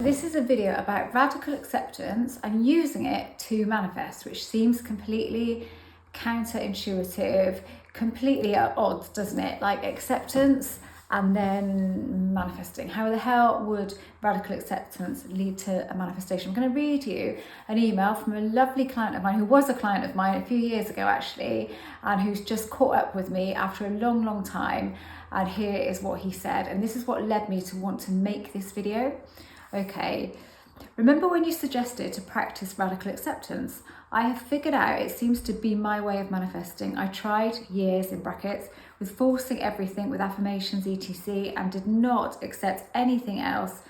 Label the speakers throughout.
Speaker 1: This is a video about radical acceptance and using it to manifest, which seems completely counterintuitive, completely at odds, doesn't it? Like acceptance and then manifesting. How the hell would radical acceptance lead to a manifestation? I'm going to read you an email from a lovely client of mine who was a client of mine a few years ago actually, and who's just caught up with me after a long time. And here is what he said, and this is what led me to want to make this video. Okay, remember when you suggested to practice radical acceptance? I have figured out it seems to be my way of manifesting. I tried years in brackets with forcing everything with affirmations etc and did not accept anything else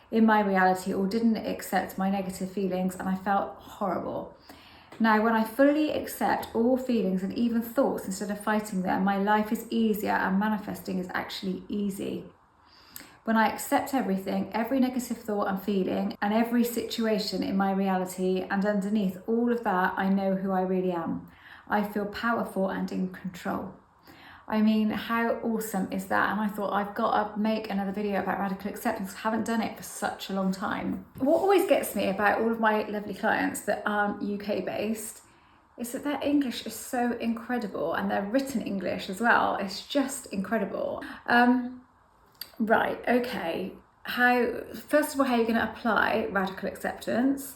Speaker 1: in my reality or didn't accept my negative feelings, and I felt horrible. Now, when I fully accept all feelings and even thoughts instead of fighting them, my life is easier and manifesting is actually easy. When I accept everything, every negative thought and feeling, and every situation in my reality, and underneath all of that, I know who I really am. I feel powerful and in control. I mean, how awesome is that? And I thought, I've got to make another video about radical acceptance. I haven't done it for such a long time. What always gets me about all of my lovely clients that aren't UK based is that their English is so incredible, and their written English as well. It's just incredible. Right, okay. First of all, how are you going to apply radical acceptance?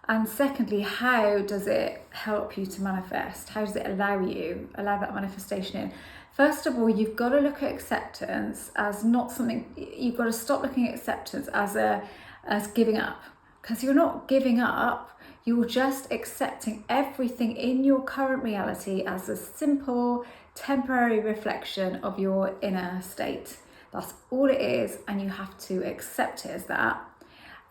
Speaker 1: And secondly, how does it help you to manifest? How does it allow that manifestation in? First of all, you've got to look at acceptance as not something, you've got to stop looking at acceptance as giving up. Because you're not giving up, you're just accepting everything in your current reality as a simple, temporary reflection of your inner state. That's all it is, and you have to accept it as that.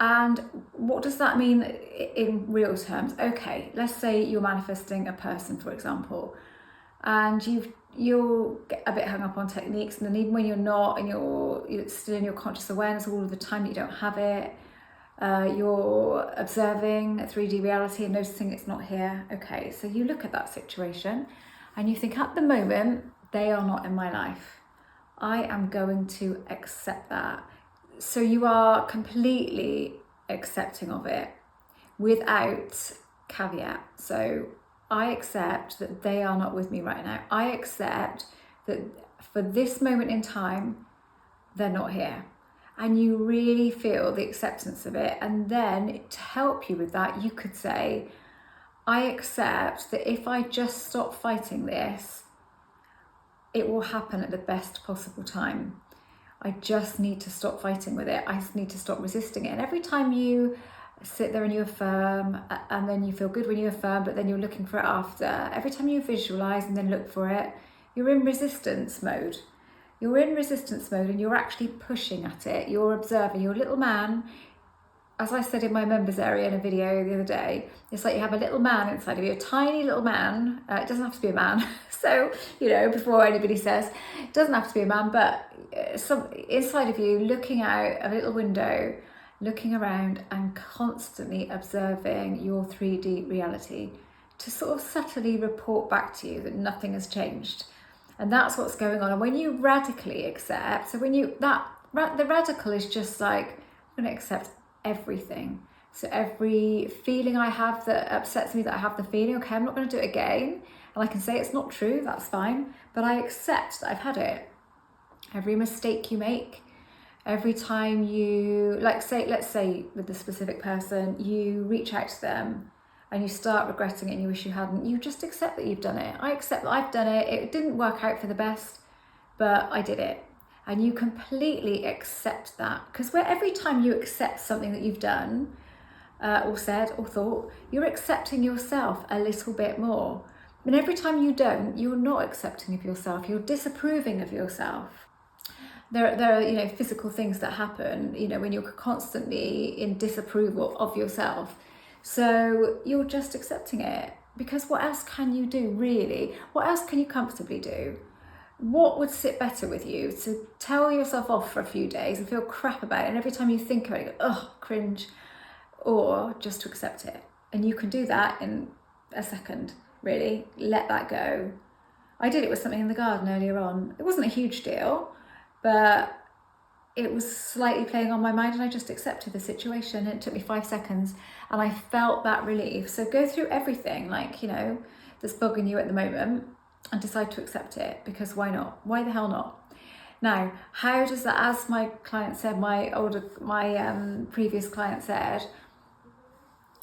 Speaker 1: And what does that mean in real terms? Okay, let's say you're manifesting a person, for example, and you'll get a bit hung up on techniques, and then even when you're not, and you're still in your conscious awareness all of the time that you don't have it, you're observing a 3D reality and noticing it's not here. Okay, so you look at that situation and you think, at the moment, they are not in my life. I am going to accept that. So you are completely accepting of it without caveat. So I accept that they are not with me right now. I accept that for this moment in time, they're not here. And you really feel the acceptance of it. And then to help you with that, you could say, I accept that if I just stop fighting this, it will happen at the best possible time. I just need to stop fighting with it. I just need to stop resisting it. And every time you sit there and you affirm, and then you feel good when you affirm, but then you're looking for it after, every time you visualize and then look for it, you're in resistance mode. You're in resistance mode and you're actually pushing at it. You're observing your little man. As I said in my members area in a video the other day, it's like you have a little man inside of you, a tiny little man. It doesn't have to be a man. So, before anybody says, it doesn't have to be a man, but some inside of you looking out of a little window, looking around and constantly observing your 3D reality to sort of subtly report back to you that nothing has changed. And that's what's going on. And when you radically accept, so the radical is just like, I'm going to accept everything. So every feeling I have that upsets me, that I have the feeling, okay, I'm not going to do it again. And I can say it's not true, that's fine. But I accept that I've had it. Every mistake you make, every time you, let's say with the specific person, you reach out to them and you start regretting it and you wish you hadn't, you just accept that you've done it. I accept that I've done it. It didn't work out for the best, but I did it. And you completely accept that, because every time you accept something that you've done or said or thought, you're accepting yourself a little bit more. And every time you don't, you're not accepting of yourself, you're disapproving of yourself. There are physical things that happen when you're constantly in disapproval of yourself. So you're just accepting it, because what else can you do really? What else can you comfortably do? What would sit better with you? To tell yourself off for a few days and feel crap about it, and every time you think about it, you go, oh, cringe, or just to accept it. And you can do that in a second, really. Let that go. I did it with something in the garden earlier on. It wasn't a huge deal, but it was slightly playing on my mind, and I just accepted the situation. It took me 5 seconds and I felt that relief. So go through everything, like, you know, that's bugging you at the moment, and decide to accept it, because why not? Why the hell not? Now, how does that, as my client said, my previous client said,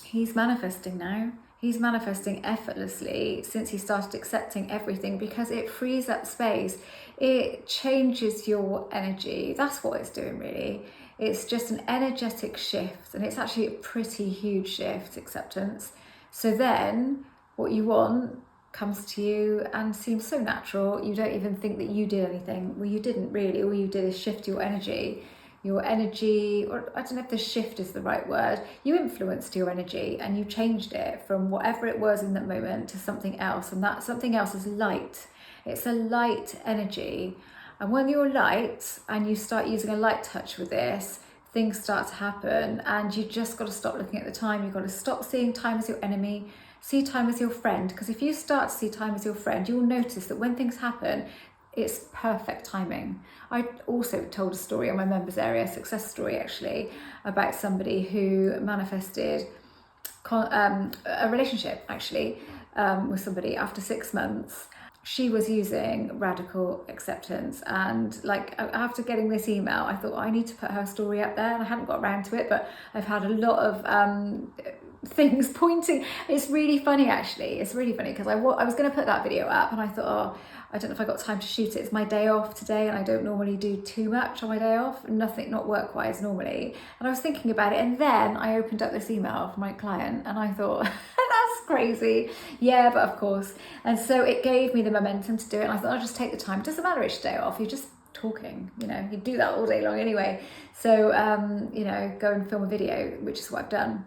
Speaker 1: he's manifesting now. He's manifesting effortlessly since he started accepting everything, because it frees up space. It changes your energy. That's what it's doing, really. It's just an energetic shift, and it's actually a pretty huge shift, acceptance. So then what you want comes to you and seems so natural. You don't even think that you did anything. Well, you didn't really. All you did is shift your energy. Your energy, or I don't know if the shift is the right word, you influenced your energy and you changed it from whatever it was in that moment to something else, and that something else is light. It's a light energy, and when you're light and you start using a light touch with this, things start to happen, and you just got to stop looking at the time. You've got to stop seeing time as your enemy, see time as your friend, because if you start to see time as your friend, you'll notice that when things happen, it's perfect timing. I also told a story on my members area, success story actually, about somebody who manifested a relationship actually with somebody after 6 months. She was using radical acceptance, and like after getting this email, I thought I need to put her story up there, and I hadn't got around to it, but I've had a lot of things pointing. It's really funny actually. It's really funny because I was going to put that video up, and I thought, oh, I don't know if I got time to shoot it. It's my day off today, and I don't normally do too much on my day off. Nothing, not work-wise normally. And I was thinking about it, and then I opened up this email from my client, and I thought, that's crazy. Yeah, but of course. And so it gave me the momentum to do it. And I thought, I'll just take the time. It doesn't matter which day off. You're just talking, you know, you do that all day long anyway. So, you know, go and film a video, which is what I've done.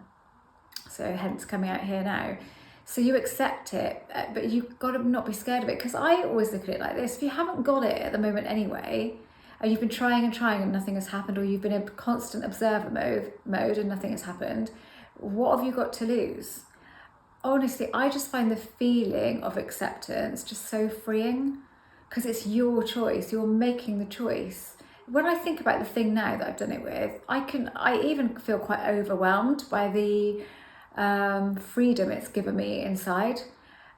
Speaker 1: So hence coming out here now. So you accept it, but you've got to not be scared of it, because I always look at it like this. If you haven't got it at the moment anyway, and you've been trying and nothing has happened, or you've been in constant observer mode and nothing has happened, what have you got to lose? Honestly, I just find the feeling of acceptance just so freeing, because it's your choice. You're making the choice. When I think about the thing now that I've done it with, I even feel quite overwhelmed by the freedom it's given me inside,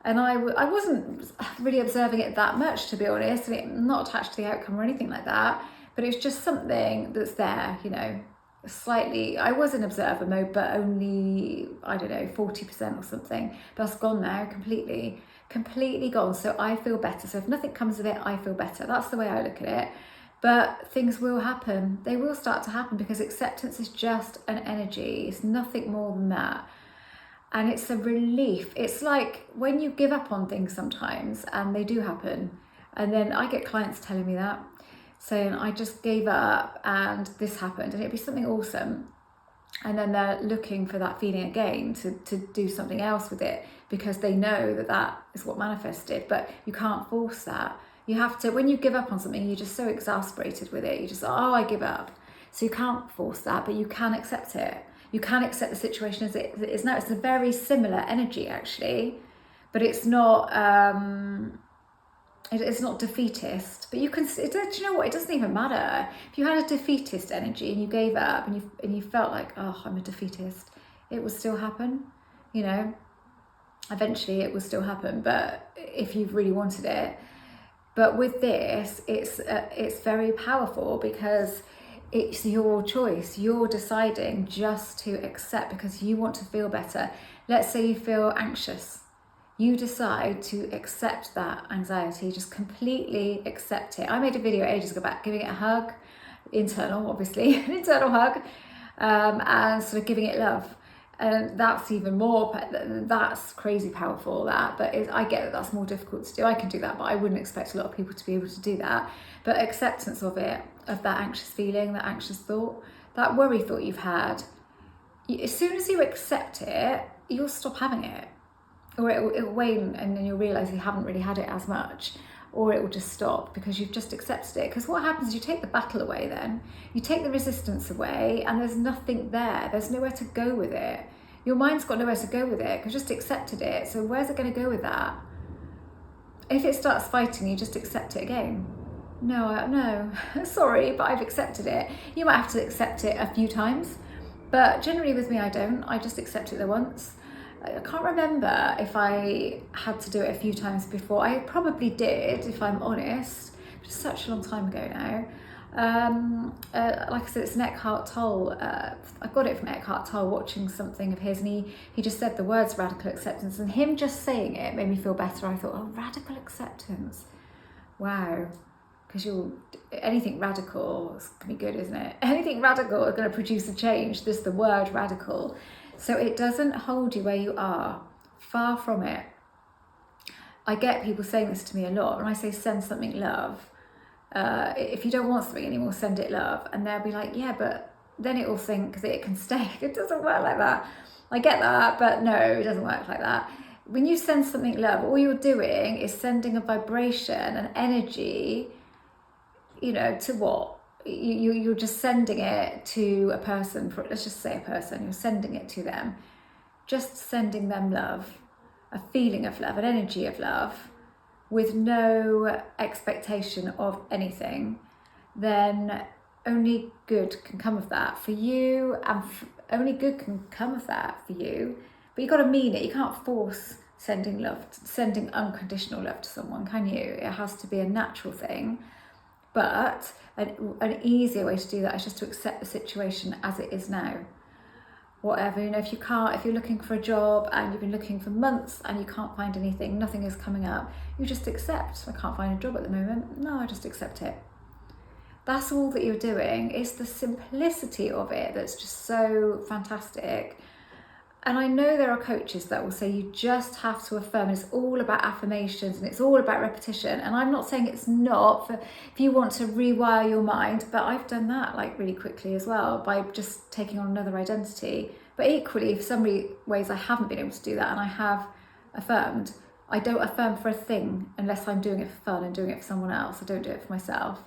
Speaker 1: and I wasn't really observing it that much, to be honest, and I'm not attached to the outcome or anything like that, but it's just something that's there, you know, slightly. I was in observer mode, but only, I don't know, 40% or something. That's gone now, completely gone. So I feel better. So if nothing comes of it, I feel better. That's the way I look at it. But things will happen. They will start to happen, because acceptance is just an energy. It's nothing more than that. And it's a relief. It's like when you give up on things sometimes, and they do happen. And then I get clients telling me that, saying, I just gave up and this happened, and it'd be something awesome. And then they're looking for that feeling again to do something else with it, because they know that that is what manifested. But you can't force that. You have to, when you give up on something, you're just so exasperated with it. You just, oh, I give up. So you can't force that, but you can accept it. You can accept the situation as it is now. It's a very similar energy actually, but it's not it's not defeatist. But you can, do you know what? It doesn't even matter. If you had a defeatist energy and you gave up and you felt like, oh, I'm a defeatist, it will still happen. You know, eventually it will still happen. But if you've really wanted it, but with this, it's very powerful, because it's your choice. You're deciding just to accept because you want to feel better. Let's say you feel anxious. You decide to accept that anxiety, just completely accept it. I made a video ages ago about giving it a hug, internal, obviously, an internal hug, and sort of giving it love. And that's even more, that's crazy powerful, that, but I get that that's more difficult to do. I can do that, but I wouldn't expect a lot of people to be able to do that. But acceptance of it, of that anxious feeling, that anxious thought, that worry thought you've had, as soon as you accept it, you'll stop having it. Or it'll wane, and then you'll realise you haven't really had it as much, or it will just stop because you've just accepted it. Because what happens is you take the battle away then, you take the resistance away, and there's nothing there. There's nowhere to go with it. Your mind's got nowhere to go with it because you just accepted it. So where's it going to go with that? If it starts fighting, you just accept it again. no, sorry, but I've accepted it. You might have to accept it a few times, but generally with me, I don't. I just accept it the once. I can't remember if I had to do it a few times before. I probably did, if I'm honest. It's such a long time ago now. Like I said, it's an Eckhart Tolle. I got it from Eckhart Tolle, watching something of his, and he just said the words radical acceptance, and him just saying it made me feel better. I thought, oh, radical acceptance. Wow. Because anything radical is going to be good, isn't it? Anything radical is going to produce a change. Just the word radical. So it doesn't hold you where you are. Far from it. I get people saying this to me a lot. When I say send something love, if you don't want something anymore, send it love. And they'll be like, yeah, but then it will think that it can stay. It doesn't work like that. I get that, but no, it doesn't work like that. When you send something love, all you're doing is sending a vibration, an energy, to what? You're just sending it to a person, let's just say a person, you're sending it to them, just sending them love, a feeling of love, an energy of love, with no expectation of anything, then only good can come of that for you, and only good can come of that for you, but you've got to mean it. You can't force sending love, sending unconditional love to someone, can you? It has to be a natural thing. But an easier way to do that is just to accept the situation as it is now. Whatever, if you're looking for a job and you've been looking for months and you can't find anything, nothing is coming up, you just accept. I can't find a job at the moment. No, I just accept it. That's all that you're doing. It's the simplicity of it that's just so fantastic. And I know there are coaches that will say you just have to affirm. It's all about affirmations and it's all about repetition. And I'm not saying it's not if you want to rewire your mind, but I've done that really quickly as well by just taking on another identity. But equally, for some ways I haven't been able to do that and I have affirmed. I don't affirm for a thing unless I'm doing it for fun and doing it for someone else. I don't do it for myself.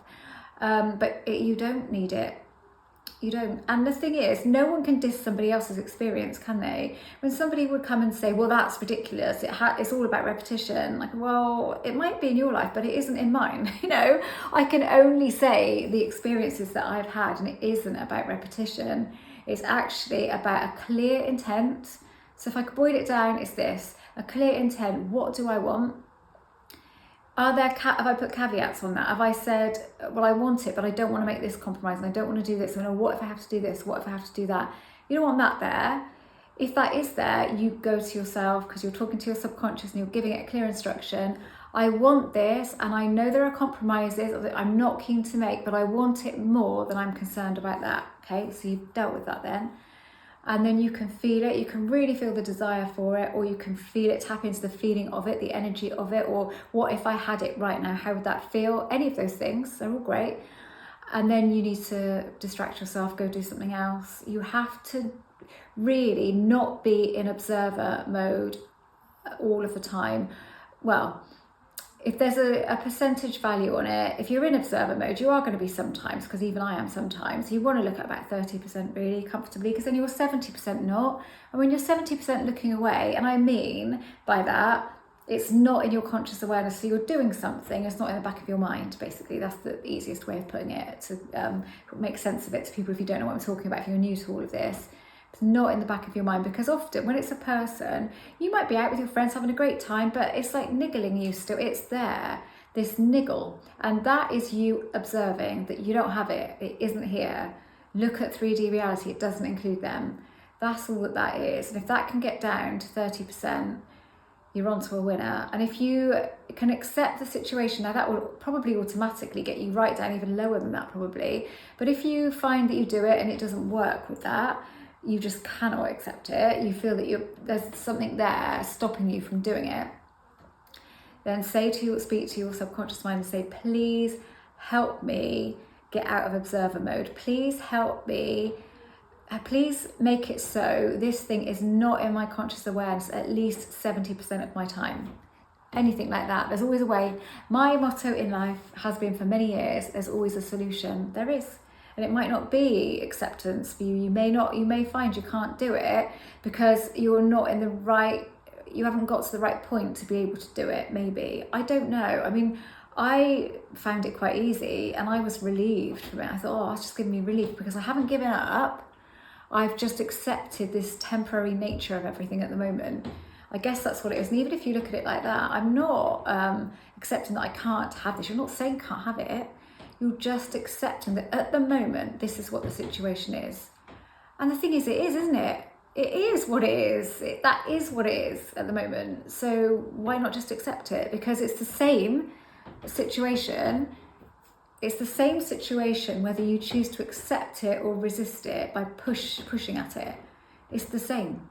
Speaker 1: You don't need it. You don't. And the thing is, no one can diss somebody else's experience, can they? When somebody would come and say, well, that's ridiculous, it's all about repetition. Well, it might be in your life, but it isn't in mine. I can only say the experiences that I've had, and it isn't about repetition. It's actually about a clear intent. So if I could boil it down, it's this: a clear intent. What do I want? Have I put caveats on that? Have I said, well, I want it, but I don't want to make this compromise and I don't want to do this. And what if I have to do this? What if I have to do that? You don't want that there. If that is there, you go to yourself because you're talking to your subconscious and you're giving it a clear instruction. I want this, and I know there are compromises that I'm not keen to make, but I want it more than I'm concerned about that. Okay, so you've dealt with that then. And then you can feel it, you can really feel the desire for it, or you can feel it, tap into the feeling of it, the energy of it, or what if I had it right now, how would that feel? Any of those things, they're all great. And then you need to distract yourself, go do something else. You have to really not be in observer mode all of the time. Well, if there's a percentage value on it, if you're in observer mode, you are going to be sometimes, because even I am sometimes. You want to look at about 30% really comfortably, because then you're 70% not. And when you're 70% looking away, and I mean by that, it's not in your conscious awareness, so you're doing something, it's not in the back of your mind, basically. That's the easiest way of putting it, to make sense of it to people if you don't know what I'm talking about, if you're new to all of this. It's not in the back of your mind, because often when it's a person, you might be out with your friends having a great time, but it's like niggling you still. It's there, this niggle, and that is you observing that you don't have it. It isn't here. Look at 3D reality. It doesn't include them. That's all that is. And if that can get down to 30%, you're on to a winner. And if you can accept the situation, now that will probably automatically get you right down even lower than that probably. But if you find that you do it and it doesn't work with that, you just cannot accept it, you feel that there's something there stopping you from doing it, then speak to your subconscious mind and say, please help me get out of observer mode. Please help me. Please make it so this thing is not in my conscious awareness at least 70% of my time. Anything like that. There's always a way. My motto in life has been for many years, there's always a solution. There is. And it might not be acceptance for you. You may find you can't do it because you haven't got to the right point to be able to do it, maybe. I don't know. I mean, I found it quite easy, and I was relieved from it. I thought, oh, it's just giving me relief because I haven't given up. I've just accepted this temporary nature of everything at the moment. I guess that's what it is. And even if you look at it like that, I'm not accepting that I can't have this. You're not saying can't have it. You're just accepting that at the moment, this is what the situation is. And the thing is, it is, isn't it? It is what it is. That is what it is at the moment. So why not just accept it? Because it's the same situation. It's the same situation whether you choose to accept it or resist it by pushing at it. It's the same.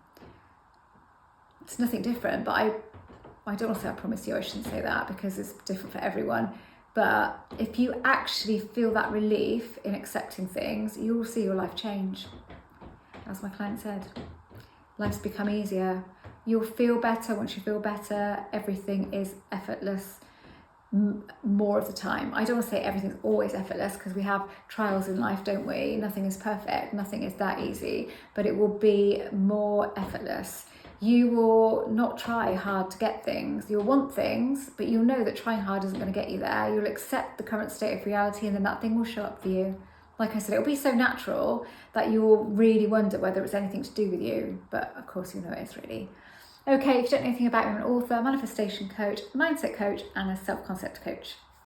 Speaker 1: It's nothing different. But I don't want to say I promise you. I shouldn't say that because it's different for everyone. But if you actually feel that relief in accepting things, you will see your life change. As my client said, life's become easier. You'll feel better. Once you feel better, everything is effortless more of the time. I don't want to say everything's always effortless because we have trials in life, don't we? Nothing is perfect. Nothing is that easy, but it will be more effortless. You will not try hard to get things. You'll want things, but you'll know that trying hard isn't going to get you there. You'll accept the current state of reality, and then that thing will show up for you. Like I said, it'll be so natural that you will really wonder whether it's anything to do with you. But of course, you know it is really. Okay, if you don't know anything about me, I'm an author, manifestation coach, mindset coach, and a self-concept coach.